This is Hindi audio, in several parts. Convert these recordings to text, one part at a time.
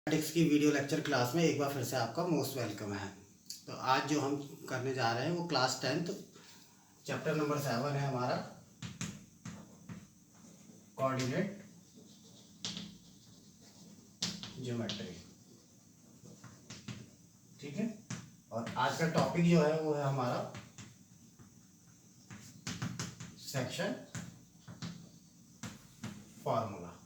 मैथमेटिक्स की वीडियो लेक्चर क्लास में एक बार फिर से आपका मोस्ट वेलकम है। तो आज जो हम करने जा रहे हैं वो क्लास 10th चैप्टर नंबर 7 है हमारा कोऑर्डिनेट ज्योमेट्री। ठीक है, और आज का टॉपिक जो है वो है हमारा सेक्शन फॉर्मूला।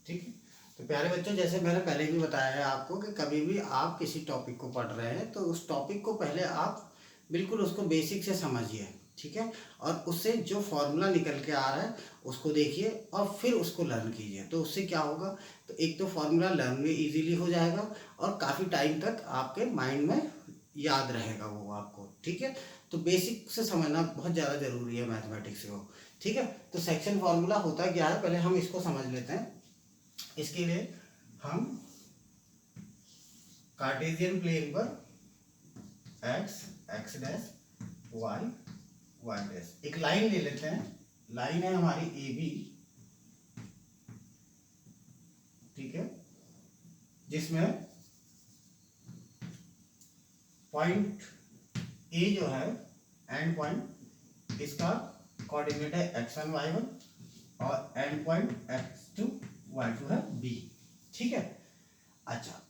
ठीक है, तो प्यारे बच्चों, जैसे मैंने पहले भी बताया है आपको कि कभी भी आप किसी टॉपिक को पढ़ रहे हैं तो उस टॉपिक को पहले आप बिल्कुल उसको बेसिक से समझिए। ठीक है, और उससे जो फॉर्मूला निकल के आ रहा है उसको देखिए और फिर उसको लर्न कीजिए। तो उससे क्या होगा, तो एक तो फॉर्मूला लर्न भी इजीली हो जाएगा और काफ़ी टाइम तक आपके माइंड में याद रहेगा वो आपको। ठीक है, तो बेसिक से समझना बहुत ज़्यादा ज़रूरी है मैथमेटिक्स को। ठीक है, तो सेक्शन फार्मूला होता क्या है, पहले हम इसको समझ लेते हैं। इसके लिए हम कार्टेशियन प्लेन पर x x dash y y dash एक लाइन ले लेते हैं। लाइन है हमारी ए बी। ठीक है, जिसमें पॉइंट ए जो है एंड पॉइंट, इसका कोऑर्डिनेट है x1 y1 और एंड पॉइंट x2 y2 है b। ठीक है, अच्छा,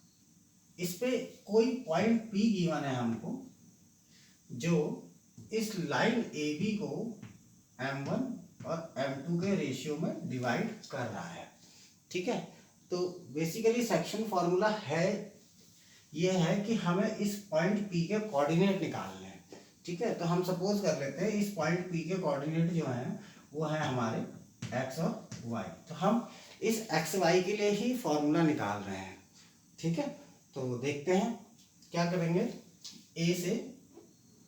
इस पे कोई पॉइंट p गिवन है हमको जो इस लाइन ए बी को m1 और m2 के रेशियो में डिवाइड कर रहा है। ठीक है, तो बेसिकली सेक्शन फॉर्मूला है ये है कि हमें इस पॉइंट P के कोऑर्डिनेट निकालने हैं। ठीक है, तो हम सपोज कर लेते हैं इस पॉइंट P के कोऑर्डिनेट जो हैं वो है हमारे x और y। तो हम इस x y के लिए ही फॉर्मूला निकाल रहे हैं। ठीक है, तो देखते हैं क्या करेंगे। A से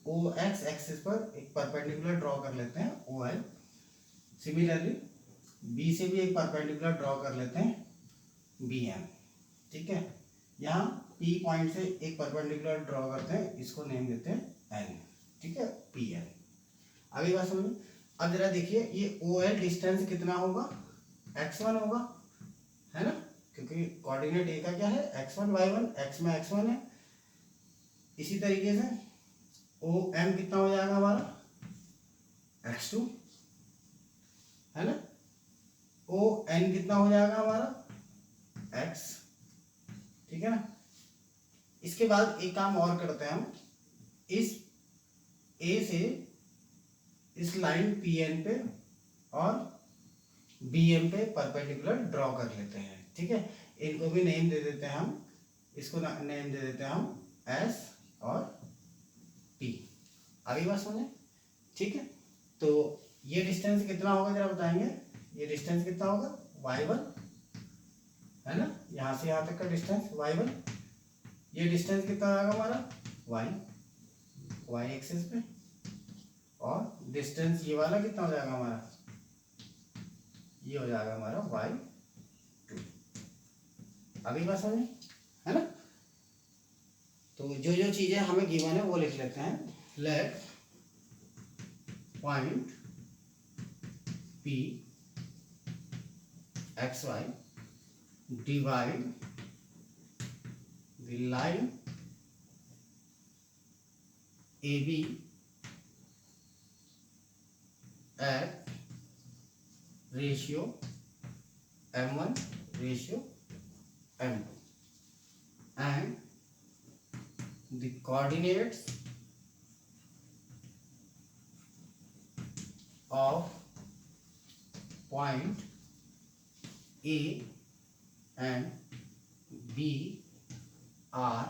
ओ एक्स एक्सिस पर एक परपेंडिकुलर ड्रॉ कर लेते हैं ओ एल। सिमिलरली B से भी एक परपेंडिकुलर ड्रॉ कर लेते हैं बी एम। ठीक है, यहाँ P पॉइंट से एक परपेंडिकुलर ड्रॉ करते हैं, इसको नेम देते हैं N। ठीक है, पी एन। अगली बात समझिए। अब जरा देखिए ये ओ एल डिस्टेंस कितना होगा, x1 होगा, है ना, क्योंकि कोऑर्डिनेट ए का क्या है x1 y1, x में x1 है। इसी तरीके से ओ एम कितना हो जाएगा हमारा x2, है ना। ओ एन कितना हो जाएगा हमारा x। ठीक है ना। इसके बाद एक काम और करते हैं हम, इस ए से इस लाइन पी एन पे और बी एम पे परपेंडिकुलर ड्रॉ कर लेते हैं। ठीक है, इनको भी नेम दे देते हैं हम, इसको नेम दे देते हैं हम एस और पी। आगे बात समझे। ठीक है, तो ये डिस्टेंस कितना होगा जरा बताएंगे। ये डिस्टेंस कितना होगा y1, है ना, यहाँ से यहाँ तक का डिस्टेंस y1। ये डिस्टेंस कितना आएगा हमारा y एक्सिस पे, और डिस्टेंस ये वाला कितना हो जाएगा हमारा, ये हो जाएगा हमारा y2। अभी बात समझे, है ना। तो जो जो चीजें हमें गिवन है वो लिख लेते हैं। Let point P x y divide the line A B at ratio m1 ratio m2 and the coordinates of point A and B are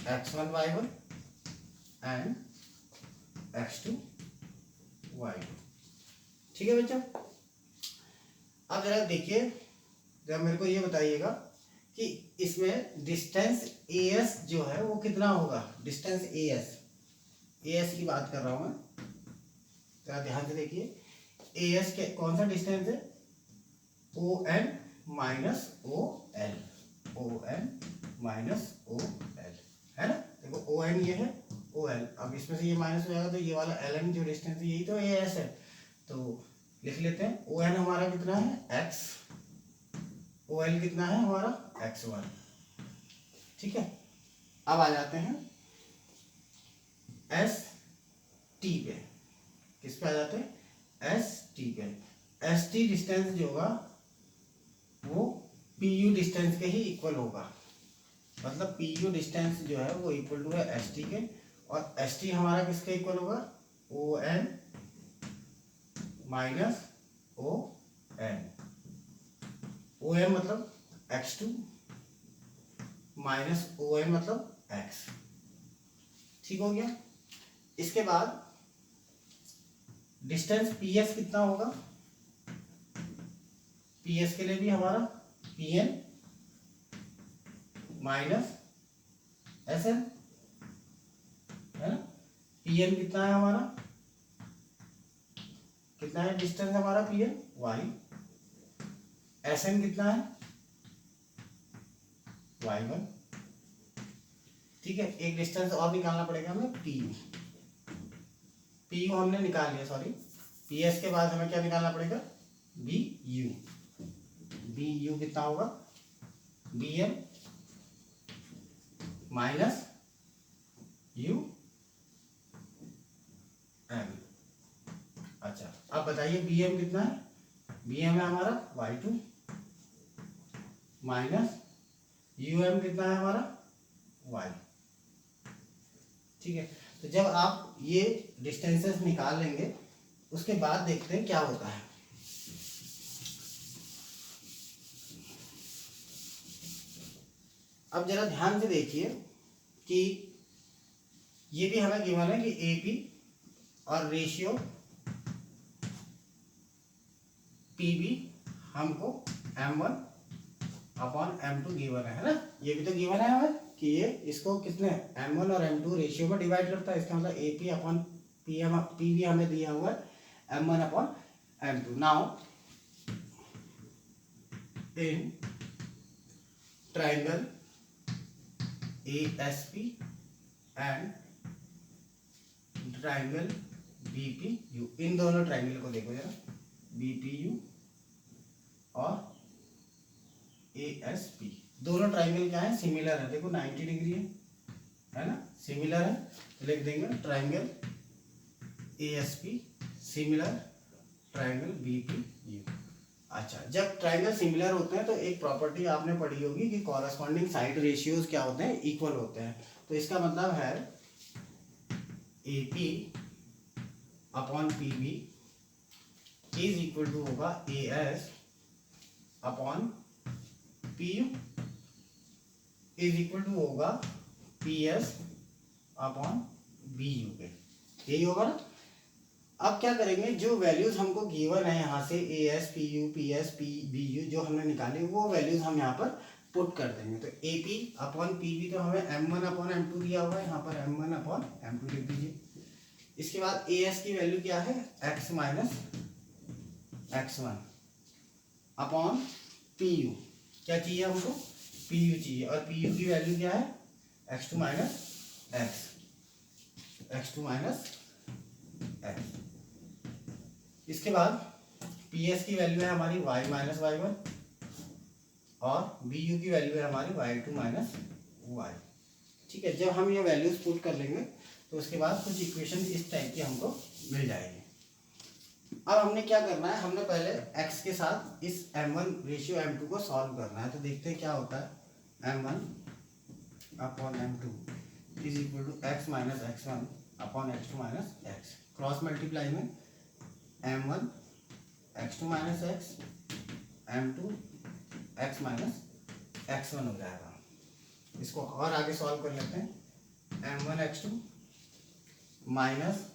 x1 y1 and x2 y2। ठीक है बच्चों, अब जरा देखिए, जरा मेरे को ये बताइएगा कि इसमें डिस्टेंस AS जो है वो कितना होगा। डिस्टेंस AS की बात कर रहा हूं मैं, जरा ध्यान से देखिए। AS के कौन सा डिस्टेंस है, ON minus OL, ON minus OL, है ना। देखो ON ये है, OL, अब इसमें से ये माइनस हो जाएगा तो ये वाला LN जो डिस्टेंस है यही तो AS है। तो लिख लेते हैं ON हमारा कितना है x, ओ एल कितना है हमारा x1। ठीक है, अब आ जाते हैं एस टी पे। किस पे आ जाते हैं, एस टी पे। एस टी डिस्टेंस जो होगा वो पी यू डिस्टेंस के ही इक्वल होगा, मतलब पी यू डिस्टेंस जो है वो इक्वल टू है एस टी के, और एस टी हमारा किसके इक्वल होगा, O N minus O N. O N मतलब X two minus O N मतलब एक्स। ठीक हो गया। इसके बाद डिस्टेंस पी एस कितना होगा, पी एस के लिए भी हमारा P N minus S N है ना। पी एन कितना है हमारा, कितना है डिस्टेंस हमारा P N y, S N कितना है वाई वन। ठीक है, एक डिस्टेंस और निकालना पड़ेगा हमें पी यू। पी यू हमने निकाल लिया, सॉरी, पी एस के बाद हमें क्या निकालना पड़ेगा, बी यू। बी यू कितना होगा, B M minus U M. अच्छा, अब बताइए बी एम कितना है, बी एम है हमारा y two minus U M कितना है हमारा वाई। ठीक है, तो जब आप ये डिस्टेंसेस निकाल लेंगे उसके बाद देखते हैं क्या होता है। अब जरा ध्यान से देखिए कि ये भी हमें गिवन है कि ए पी और रेशियो पी बी हमको m1 अपॉन m2 गिवन है ना। ये भी तो गिवन है हमें कि ये इसको कितने m1 और m2 रेशियो में डिवाइड करता है। इसका मतलब A P upon P B हमें दिया हुआ है m1 upon m2। Now in triangle ASP and triangle BPU, इन दोनों ट्राइंगल को देखो जरा, BPU और ASP, दोनों ट्राइंगल क्या है, सिमिलर है। देखो 90 डिग्री है ना, सिमिलर है, तो लिख देंगे triangle ASP similar triangle BPU। अच्छा, जब ट्राइंगल सिमिलर होते हैं तो एक प्रॉपर्टी आपने पढ़ी होगी कि कॉरस्पॉन्डिंग साइड रेशियोज क्या होते हैं, इक्वल होते हैं। तो इसका मतलब है AP upon PB is equal to होगा AS upon PU is equal to होगा PS अपॉन BU पे, यही होगा ना। अब क्या करेंगे, जो वैल्यूज हमको गिवन है यहाँ से AS PU PS BU जो हमने निकाले वो वैल्यूज हम यहाँ पर पुट कर देंगे। तो AP अपॉन PB तो हमें M1 अपॉन M2 दिया हुआ है, यहाँ पर M1 अपॉन M2 लिख दीजिए। इसके बाद AS की वैल्यू क्या है, x minus x1 upon PU, क्या चाहिए हमको, PU चाहिए, और PU की वैल्यू क्या है, x2 minus x2 minus x। इसके बाद PS की वैल्यू है हमारी y माइनस y1 और BU की वैल्यू है हमारी y2 माइनस y। ठीक है, जब हम ये वैल्यूज पुट कर लेंगे तो उसके बाद कुछ इक्वेशन इस टाइप की हमको मिल जाएगी। अब हमने क्या करना है, हमने पहले x के साथ इस m1 रेशियो m2 को सॉल्व करना है। तो देखते हैं क्या होता है, m1 upon m2 is equal to x minus x1 upon x2 minus x। Cross multiply में m1 x2 minus x, m2 x minus x1 हो जाएगा। इसको और आगे सॉल्व कर लेते हैं, m1 x2 minus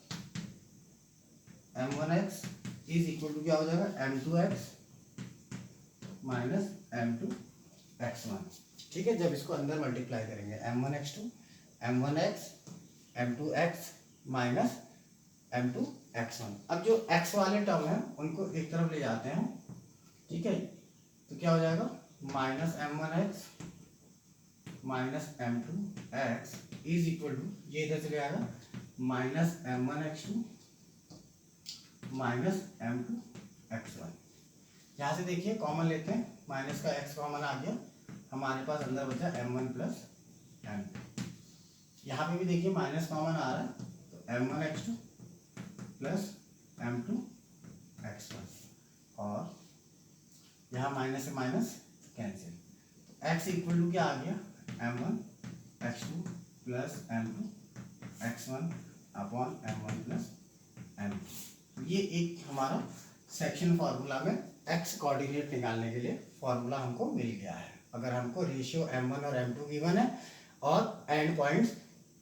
m1x is equal to क्या हो जाएगा, m2x माइनस m2x1। ठीक है, जब इसको अंदर मल्टीप्लाई करेंगे m1x2 m1x m2x minus m2x1। अब जो x वाले टर्म है उनको एक तरफ ले जाते हैं, ठीक है, तो क्या हो जाएगा, minus m1x minus m2x is equal to, ये इधर चले आएगा, माइनस m1x2 माइनस m2x1। यहाँ से देखिए कॉमन लेते हैं, माइनस का x कॉमन आ गया, हमारे पास अंदर बचा m1 प्लस m2। यहाँ पे भी देखिए माइनस कॉमन आ रहा है, तो m1 x2 plus m2 x1, और यहाँ माइनस से माइनस कैंसिल, तो x इक्वल टू क्या आ गया, m1 x2 plus m2 x1 upon m1 plus m2। ये एक हमारा सेक्शन फार्मूला में x कोऑर्डिनेट निकालने के लिए फार्मूला हमको मिल गया है। अगर हमको रेशियो m1 और m2 गिवन है और एंड पॉइंट्स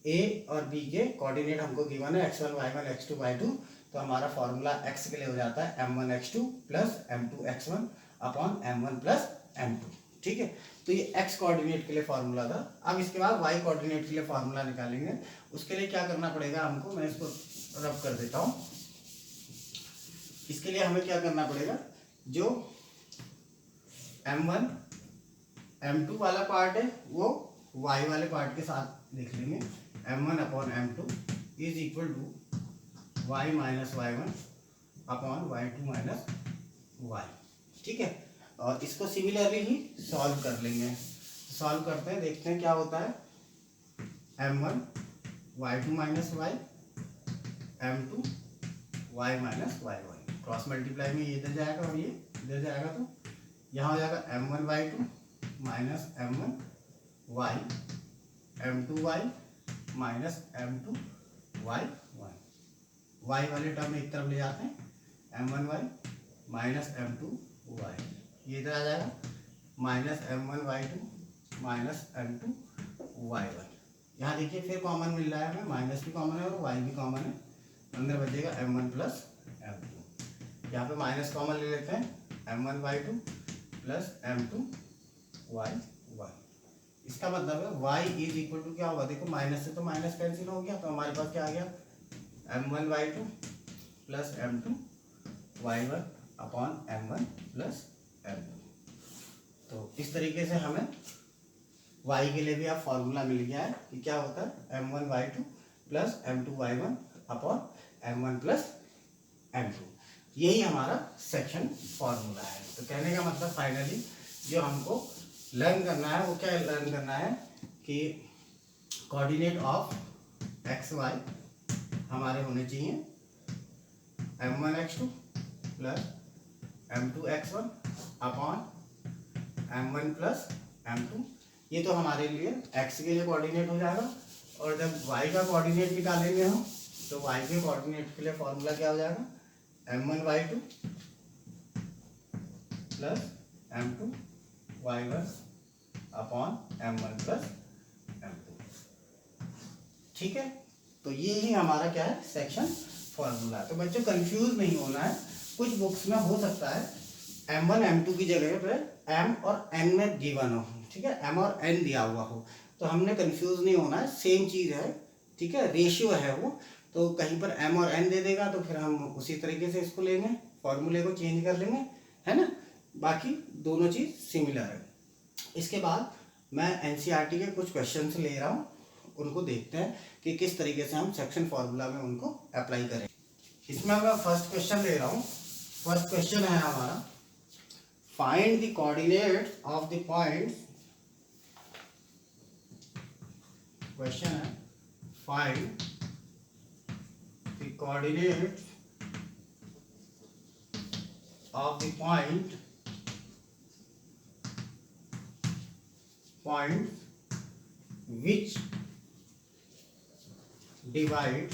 a और b के कोऑर्डिनेट हमको गिवन है x1 y1 x2 y2, तो हमारा फार्मूला x के लिए हो जाता है m1 x2 plus m2 x1 upon m1 plus m2। ठीक है, तो ये x कोऑर्डिनेट के लिए फार्मूला था। अब इसके बाद y कोऑर्डिनेट के लिए फार्मूला निकालेंगे। उसके लिए क्या करना पड़ेगा हमको, मैं इसको रब कर देता हूँ। इसके लिए हमें क्या करना पड़ेगा, जो m1 m2 वाला पार्ट है वो y वाले पार्ट के साथ लिख लेंगे, m1 upon m2 is equal to y minus y1 upon y2 minus y। ठीक है, और इसको सिमिलरली ही सॉल्व कर लेंगे। सॉल्व करते हैं, देखते हैं क्या होता है। m1 y2 minus y, m2 y minus y1, cross multiply में ये इधर जाएगा और ये इधर जाएगा, तो यहाँ हो जाएगा m1 y2 minus m1 y, m2 y minus m2 y1। y वाले टर्म एक तरफ ले जाते हैं, m1 y minus m2 y, ये इधर आ जाएगा minus m1 y2 minus m2 y1। यहाँ देखिए फिर कॉमन मिल रहा है हमें, माइनस भी कॉमन है और y भी कॉमन है, अंदर बचेगा m1 प्लस m2। यहाँ पे माइनस कॉमन ले लेते हैं, m1 y2 plus m2 y1। इसका मतलब है y इज इक्वल टू क्या होगा, देखो माइनस से तो माइनस कैंसिल हो गया, तो हमारे पास क्या आ गया, m1 y2 plus m2 y1 upon m1 plus m2। तो इस तरीके से हमें y के लिए भी आप फॉर्मूला मिल गया है कि क्या होता है, m1 y2 plus m2 y1 upon m1 plus m2। यही हमारा सेक्शन फॉर्मूला है। तो कहने का मतलब फाइनली जो हमको लर्न करना है वो क्या लर्न करना है कि कोऑर्डिनेट ऑफ एक्स वाई हमारे होने चाहिए m1 x2 plus m2 x1 upon m1 plus m2। ये तो हमारे लिए x के लिए कोऑर्डिनेट हो जाएगा, और जब y का कोऑर्डिनेट निकालेंगे हम, तो y के कोऑर्डिनेट के लिए फॉर्मूला क्या हो जाएगा, m1 y2 plus m2 y1 upon m1 plus m2। ठीक है, तो ये ही हमारा क्या है, सेक्शन फॉर्मूला। तो बच्चों कंफ्यूज नहीं होना है, कुछ बुक्स में हो सकता है m1 m2 की जगह पे m और n में गिवन हो, ठीक है, m और n दिया हुआ हो, तो हमने कंफ्यूज नहीं होना है, सेम चीज़ है। ठीक है, रेशियो है वो, तो कहीं पर m और n दे देगा तो फिर हम उसी तरीके से इसको लेंगे, फॉर्मूले को चेंज कर लेंगे, है ना। बाकी दोनों चीज़ सिमिलर है। इसके बाद मैं एनसीईआरटी के कुछ क्वेश्चंस ले रहा हूँ, उनको देखते हैं कि किस तरीके से हम सेक्शन फॉर्मूला में उनको अप्लाई करें। इसमें मैं फर्स्ट क्वेश्चन ले रहा हूँ। फर्स्ट क्वेश्चन है हमारा, find the coordinates of the points. Question है find the coordinates of the points which divide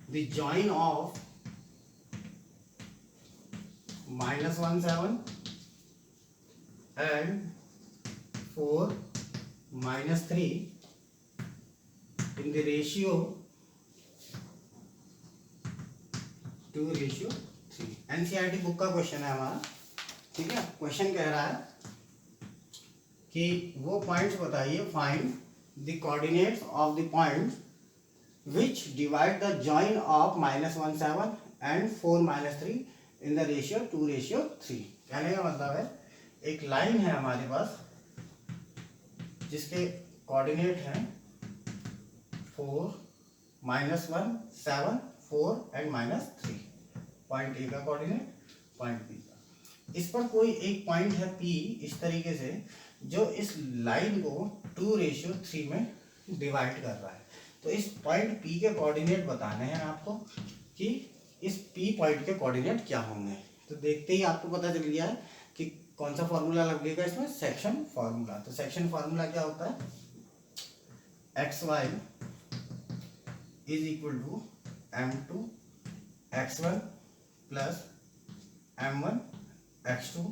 the join of -17 and 4 -3 in the ratio 2:3। NCERT book का क्वेश्चन है हमारा। ठीक है, क्वेश्चन कह रहा है कि वो पॉइंट्स बताइए, find the coordinates of the points which divide the join of -17 and 4 -3 in the ratio 2:3। कहने का मतलब है एक लाइन है हमारे पास जिसके कोऑर्डिनेट हैं 4 -1 7 4 एंड -3। पॉइंट ए का कोऑर्डिनेट पॉइंट पी का। इस पर कोई एक पॉइंट है पी इस तरीके से जो इस लाइन को 2:3 में डिवाइड कर रहा है। तो इस पॉइंट पी के कोऑर्डिनेट बताने हैं आपको कि इस पी पॉइंट के कोऑर्डिनेट क्या होंगे। तो देखते ही आपको पता चल गया है कि कौन सा फॉर्मूला लगेगा इसमें, सेक्शन फॉर्मूला। तो सेक्शन फॉर्मूला क्या होता है, xy is equal to m2 x1 plus m1 x2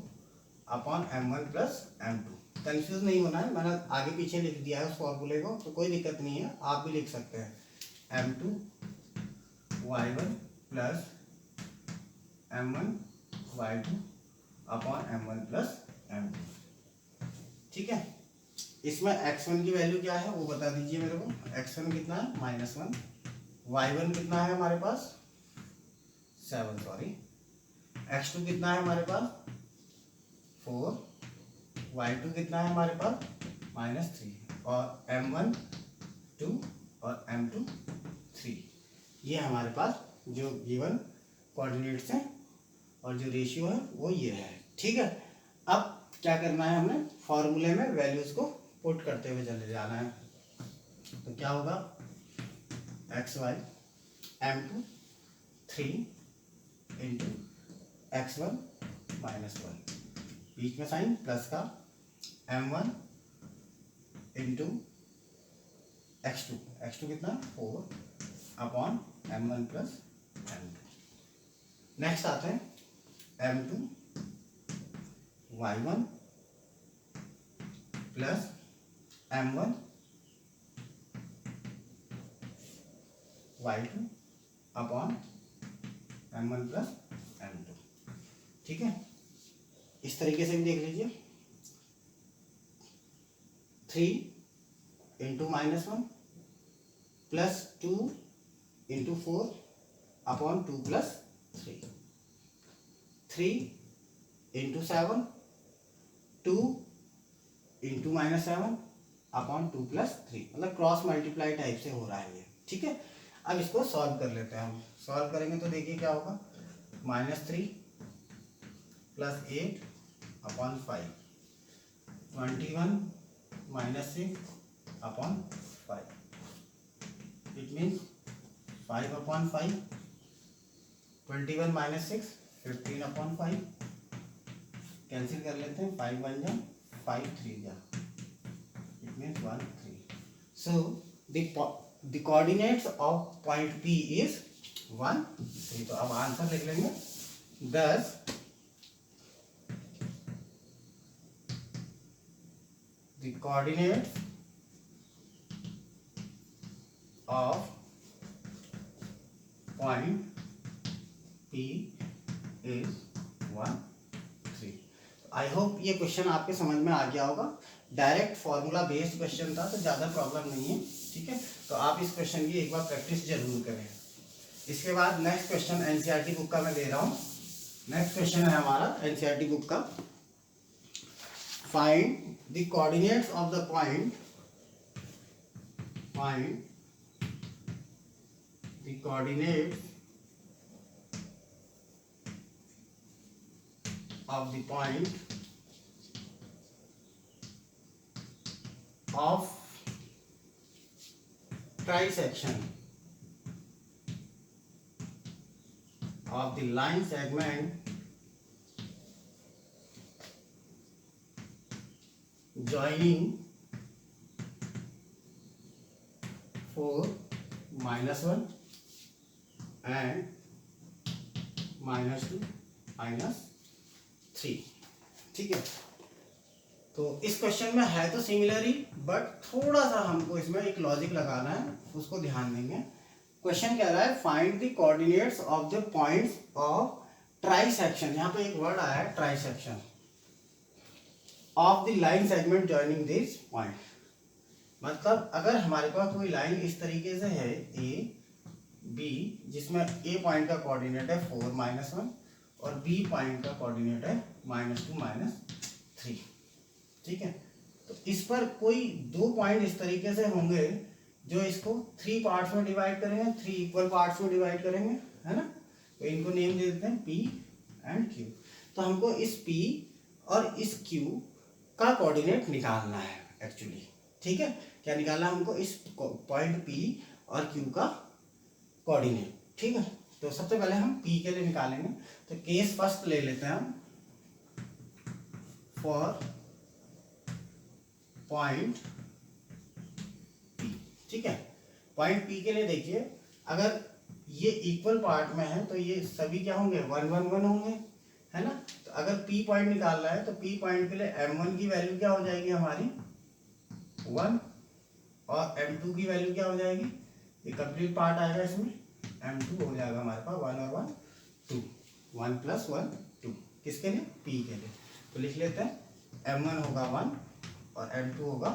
upon m1 plus m2। Confuse नहीं होना है, मैंने आगे पीछे लिख दिया है उस फॉर्मूले को, तो कोई दिक्कत नहीं है, आप भी लिख सकते हैं m2 y1 plus m1 y2 upon m1 plus m2। ठीक है, इसमें x1 की वैल्यू क्या है वो बता दीजिए मेरे को। x1 कितना है -1, y1 कितना है हमारे पास 7 सॉरी, x2 कितना है हमारे पास 4, y2 कितना है हमारे पास -3 और m1 2 और m2 3। ये हमारे पास जो गिवन कोऑर्डिनेट्स हैं और जो रेशियो है वो ये है। ठीक है, अब क्या करना है, हमें फॉर्मूले में वैल्यूज को पुट करते हुए चले जाना है। तो क्या होगा, xy m2 3 इंटू x1 -1, बीच में साइन प्लस का m1 इंटू x2 कितना 4 upon m1 plus m2। Next आते हैं m2 y1 plus m1 y2 upon m1 plus m2। ठीक है, इस तरीके से भी देख लीजिए, 3 into -1 plus 2 into 4 upon 2 plus 3, 3 into 7 2 into -7 upon 2 plus 3, मतलब क्रॉस मल्टीप्लाई टाइप से हो रहा है ये। ठीक है, अब इसको सॉल्व कर लेते हैं हम। सॉल्व करेंगे तो देखिए क्या होगा, -3 plus 8 upon 5, 21 -6 upon 5, it means 5 upon 5, 21 -6 15 upon 5, cancel कर लेते हैं, 5 1 जा 5 3 जा, it means 1 3। So the coordinates of point P is 1 3। तो अब आंसर लिख लेंगे, thus the coordinates of point P is 1 3। I hope ये क्वेश्चन आपके समझ में आ गया होगा। डायरेक्ट फॉर्मूला बेस्ड क्वेश्चन था तो ज़्यादा प्रॉब्लम नहीं है। ठीक है, तो आप इस क्वेश्चन की एक बार प्रैक्टिस जरूर करें। इसके बाद नेक्स्ट क्वेश्चन एनसीईआरटी बुक का मैं दे रहा हूँ। नेक्स्ट क्वेश्चन है हमारा एनसीईआरटी बुक का, find the coordinates of the point, find the coordinates of the point of trisection of the line segment joining 4 -1 and -2 -3। ठीक है, तो इस क्वेश्चन में है तो सिमिलर ही, बट थोड़ा सा हमको इसमें एक लॉजिक लगाना है, उसको ध्यान देंगे। क्वेश्चन कह रहा है find the coordinates of the points of trisection, यहाँ पे एक वर्ड आया है trisection, of the line segment joining this point. मतलब अगर हमारे पास कोई लाइन इस तरीके से है ए बी, जिसमें ए पॉइंट का कोऑर्डिनेट है 4 -1 और बी पॉइंट का कोऑर्डिनेट है -2 -3। ठीक है, तो इस पर कोई दो पॉइंट इस तरीके से होंगे जो इसको 3 पार्ट्स में डिवाइड करेंगे, 3 इक्वल पार्ट्स में डिवाइड करेंगे, है ना। तो इनको नेम दे देते हैं P एंड क्यू। तो हमको इस P और इस Q का कोऑर्डिनेट निकालना है एक्चुअली, ठीक है। क्या निकालना है हमको? इस पॉइंट P और Q का कोऑर्डिनेट, ठीक है। तो सबसे पहले हम P के लिए निकालेंगे, तो केस फर्स्ट ले लेते हैं हम, फॉर पॉइंट P, ठीक है। पॉइंट P के लिए देखिए, अगर ये इक्वल पार्ट में है तो ये सभी क्या होंगे? 1 1 1 होंगे, है ना। तो अगर P पॉइंट निकालना है तो P पॉइंट के लिए M1 की वैल्यू क्या हो जाएगी हमारी? 1, और M2 की वैल्यू क्या हो जाएगी? ये कंप्लीट पार्ट आएगा इसमें, M2 हो जाएगा हमारे पास 1 और 1 2, 1 + 1 2। किसके लिए? P के लिए। तो लिख लेते हैं M1 होगा 1 और M2 होगा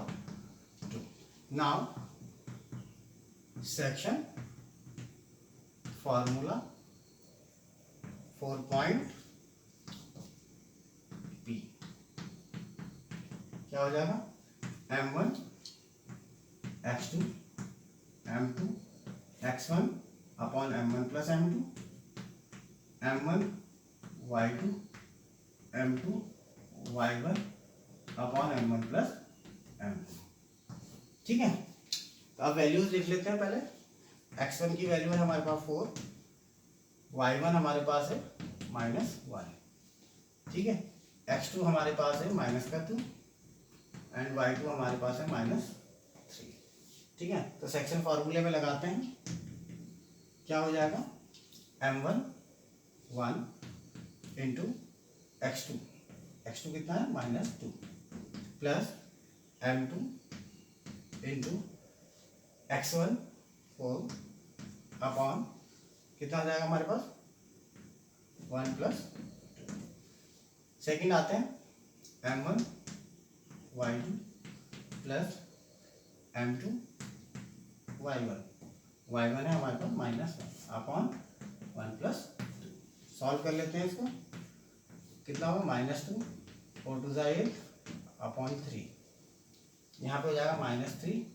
2। Now section formula for point P क्या हो जाएगा? M1 x2 M2 x1 upon M1 + M2, M1 y2 M2 y1 upon M1 + M2, ठीक है। तो अब वैल्यूज लिख लेते हैं पहले। x1 की वैल्यू है हमारे पास 4, y1 हमारे पास है -1, ठीक है। x2 हमारे पास है -2 एंड y2 हमारे पास है -3, ठीक है। तो सेक्शन फॉर्मूले में लगाते हैं, क्या हो जाएगा? M1 1 इंटू x2, x2 कितना है? -2 plus M2 into x1 4 upon कितना आ जाएगा हमारे पास? 1 + 2। सेकेंड आते हैं, M1 y2 plus M2 y1, y1 है हमारे पास -1 अपॉन 1 + 2। सॉल्व कर लेते हैं इसको, कितना होगा? -2 4 2 8 अपॉन 3, यहाँ पे हो जाएगा -3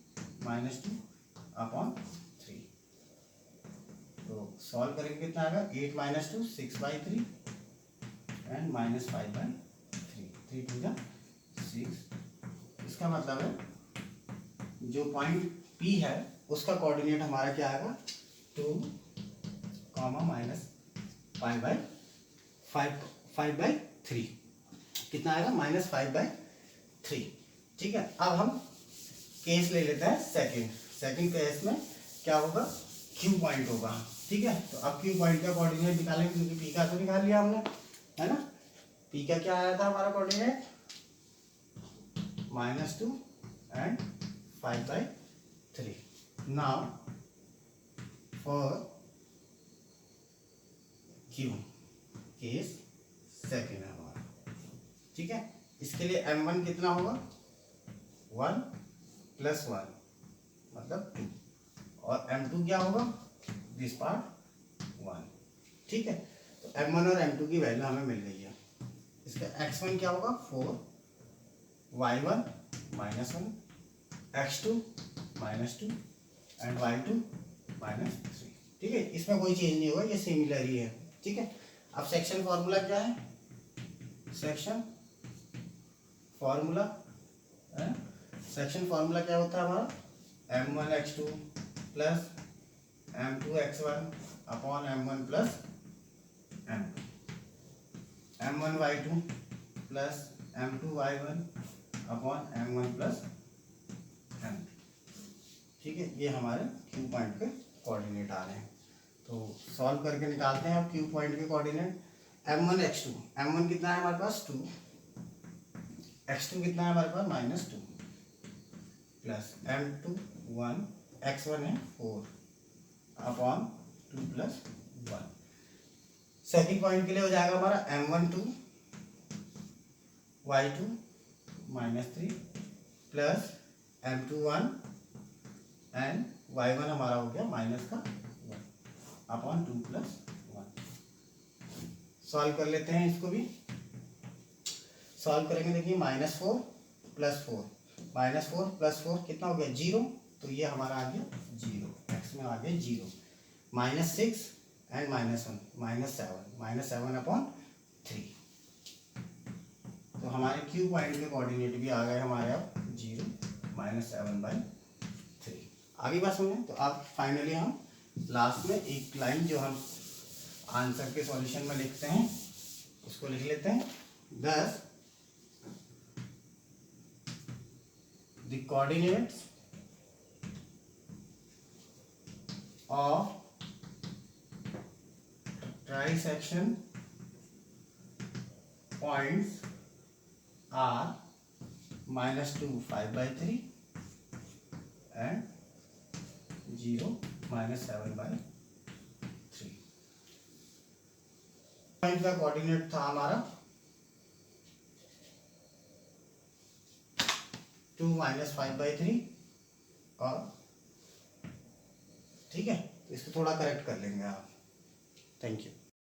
-2 अपॉन 3। तो सॉल्व करेंगे कितना आएगा? 8 - 2 6/3 एंड -5/3, 3 2 6। इसका मतलब है जो पॉइंट P है उसका कोऑर्डिनेट हमारा क्या आएगा? 2, -5/3, कितना आएगा? -5/3, ठीक है। अब हम केस ले लेते हैं सेकंड केस में क्या होगा? Q पॉइंट होगा, ठीक है। तो अब Q पॉइंट का कोऑर्डिनेट निकालेंगे, क्योंकि P का तो निकाल लिया हमने, है ना। P का क्या आया था हमारा coordinate? -2 and 5/3। Now for Q, case second है हमारा, ठीक है। इसके लिए M1 कितना होगा? 1 + 1 मतलब 2, और M2 क्या होगा? दिस पार्ट 1, ठीक है। तो M1 और M2 की वैल्यू हमें मिल गई है। इसका x1 क्या होगा? 4, y1 -1, x2 -2 एंड y2 -3, ठीक है। इसमें कोई चेंज नहीं होगा, ये सिमिलर ही है, ठीक है। अब सेक्शन फॉर्मूला क्या है? सेक्शन फॉर्मूला क्या होता है हमारा? M1 x2 plus M2 x1 upon M1 + M2, M1 y2 plus M2 y1 upon M1 + M2, ठीक है। ये हमारे Q पॉइंट के कोऑर्डिनेट आ रहे हैं। तो सॉल्व करके निकालते हैं अब Q पॉइंट के कोऑर्डिनेट। M1 x2, M1 कितना है हमारे पास? 2, x2 कितना है हमारे पास? -2 प्लस M2 1, x1 है 4 अपॉन 2 + 1। सेकंड पॉइंट के लिए हो जाएगा हमारा M1 2 y2 -3 plus M2 1 and y1 हमारा हो गया -1 अपॉन 2 + 1। सॉल्व कर लेते हैं इसको भी। सॉल्व करेंगे, देखिए -4 + 4, -4 + 4 कितना हो गया? 0, तो ये हमारा आ गया 0, x में आ गया 0, -6 एंड -1 -7 अपॉन 3। तो हमारे क्यू पॉइंट के कोऑर्डिनेट भी आ गए हमारे अब 0 -7/3। आगे बात समझें। तो अब फाइनली हम लास्ट में एक लाइन जो हम आंसर के सॉल्यूशन में लिखते हैं उसको लिख लेते हैं। Thus the coordinates of trisection points are -2 5/3 and 0 -7/3। Point का कोऑर्डिनेट था हमारा 2 -5/3 और ठीक है, तो इसको थोड़ा करेक्ट कर लेंगे आप। Thank you.